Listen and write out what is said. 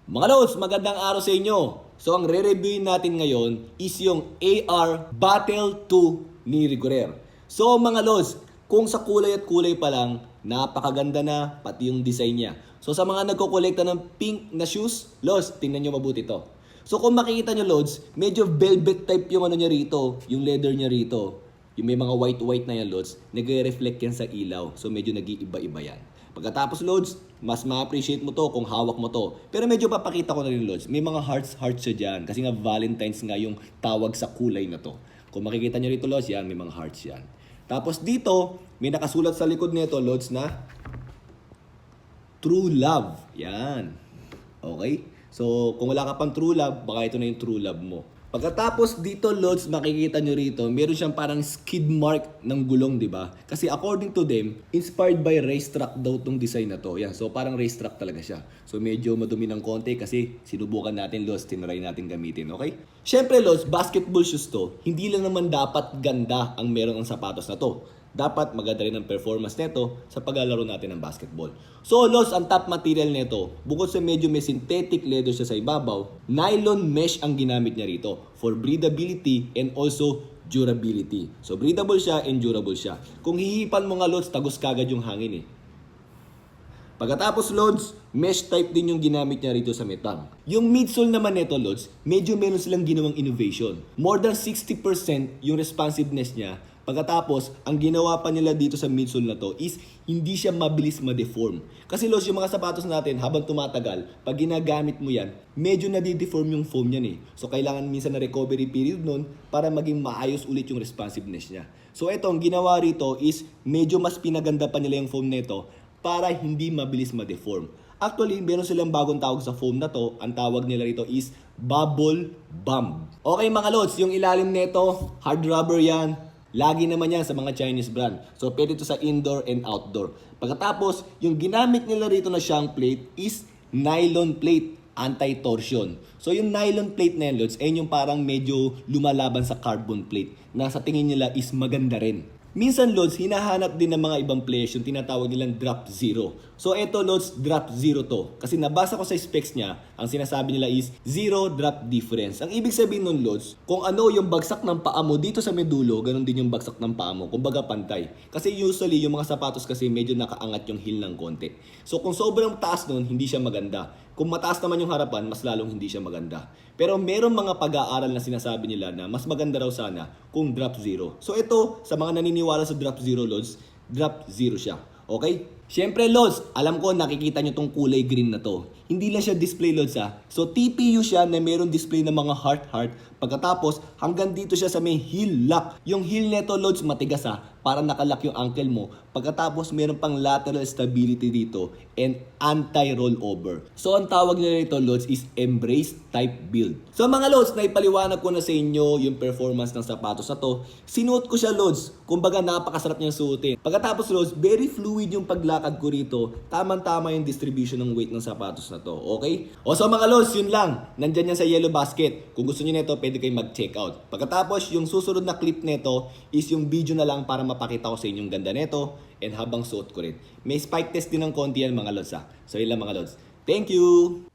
Mga Lods, magandang araw sa inyo. So ang re-reviewin natin ngayon is yung AR Battle 2 ni Rigorer. So mga Lods, kung sa kulay at kulay pa lang, napakaganda na pati yung design niya. So sa mga nagko-kolekta ng pink na shoes, Lods, tingnan nyo mabuti to. So kung makikita nyo Lods, medyo velvet type yung ano niya rito, yung leather niya rito. Yung may mga white na yan Lods, nagre-reflect yan sa ilaw. So medyo nag-iiba-iba yan. Pagkatapos Lods, mas ma-appreciate mo to kung hawak mo to. Pero medyo papakita ko na rin Lods, may mga hearts siya dyan. Kasi nga Valentine's nga yung tawag sa kulay na to. Kung makikita nyo rito Lods, yan, may mga hearts yan. Tapos dito, may nakasulat sa likod nito Lods na True Love. Yan. Okay? So, kung wala ka pang true love, baka ito na yung true love mo. Pagkatapos dito, Lods, makikita nyo rito, meron siyang parang skid mark ng gulong, di ba? Kasi according to them, inspired by racetrack daw tong design na to. Yan, so parang racetrack talaga siya. So medyo madumi ng konti kasi sinubukan natin, Lods, tinry natin gamitin, okay? Siyempre, Lods, basketball shoes to. Hindi lang naman dapat ganda ang meron ng sapatos na to. Dapat maganda rin ang performance nito sa paglalaro natin ng basketball. So, Lods, ang top material nito, bukod sa medyo may synthetic leather siya sa ibabaw, nylon mesh ang ginamit niya rito for breathability and also durability. So, breathable siya and durable siya. Kung hihipan mo nga, Lods, tagos kagad yung hangin eh. Pagkatapos, Lods, mesh type din yung ginamit niya rito sa metang. Yung midsole naman nito, Lods, medyo meron silang ginawang innovation. More than 60% yung responsiveness niya. Pagkatapos, ang ginawa pa nila dito sa midsole na to is hindi siya mabilis ma-deform. Kasi Lods, yung mga sapatos natin habang tumatagal, pag ginagamit mo yan, medyo nadi-deform yung foam niyan eh. So kailangan minsan na recovery period nun para maging maayos ulit yung responsiveness niya. So ito, ang ginawa rito is medyo mas pinaganda pa nila yung foam nito para hindi mabilis ma-deform. Actually, meron silang bagong tawag sa foam na to. Ang tawag nila rito is Bubble Bomb. Okay mga Lods, yung ilalim nito, hard rubber yan. Lagi naman yan sa mga Chinese brand. So, pwede ito sa indoor and outdoor. Pagkatapos, yung ginamit nila rito na shank plate is nylon plate, anti-torsion. So, yung nylon plate na yan, Lods, ay yung parang medyo lumalaban sa carbon plate na sa tingin nila is maganda rin. Minsan, Lods, hinahanap din ng mga ibang players yung tinatawag nilang drop zero. So, eto, Lods, drop zero to. Kasi nabasa ko sa specs niya, ang sinasabi nila is zero drop difference. Ang ibig sabihin nun, Lods, kung ano yung bagsak ng paa mo dito sa medulo, ganun din yung bagsak ng paa mo. Kumbaga pantay. Kasi usually, yung mga sapatos kasi medyo nakaangat yung heel ng konti. So, kung sobrang taas nun, hindi siya maganda. Kung mataas naman yung harapan, mas lalong hindi siya maganda. Pero meron mga pag-aaral na sinasabi nila na mas maganda raw sana kung drop zero. So ito, sa mga naniniwala sa drop zero, Lods, drop zero siya. Okay? Siyempre, Lods, alam ko nakikita nyo tong kulay green na to. Hindi lang siya display, Lods ha. So TPU siya na meron display ng mga heart. Pagkatapos, hanggang dito siya sa may heel lock. Yung heel neto, Lods, matigas ha. Para nakalock yung ankle mo. Pagkatapos, meron pang lateral stability dito and anti-rollover. So, ang tawag nila nito, Lods, is embrace type build. So, mga Lods, naipaliwanag ko na sa inyo yung performance ng sapatos na to. Sinuot ko siya, Lods. Kumbaga, napakasarap niyang suotin. Pagkatapos, Lods, very fluid yung paglakad ko rito. Tamang-tama yung distribution ng weight ng sapatos na to. Okay? O, so mga Lods, yun lang. Nandyan yan sa yellow basket. Kung gusto niyo nito, pwede kayo mag-check out. Pagkatapos, yung susunod na clip nito is yung video na lang para mapakita ko sa inyo yung ganda nito and habang suot ko rin. May spike test din ng konti yan mga Lods ha. So yun lang mga Lods. Thank you!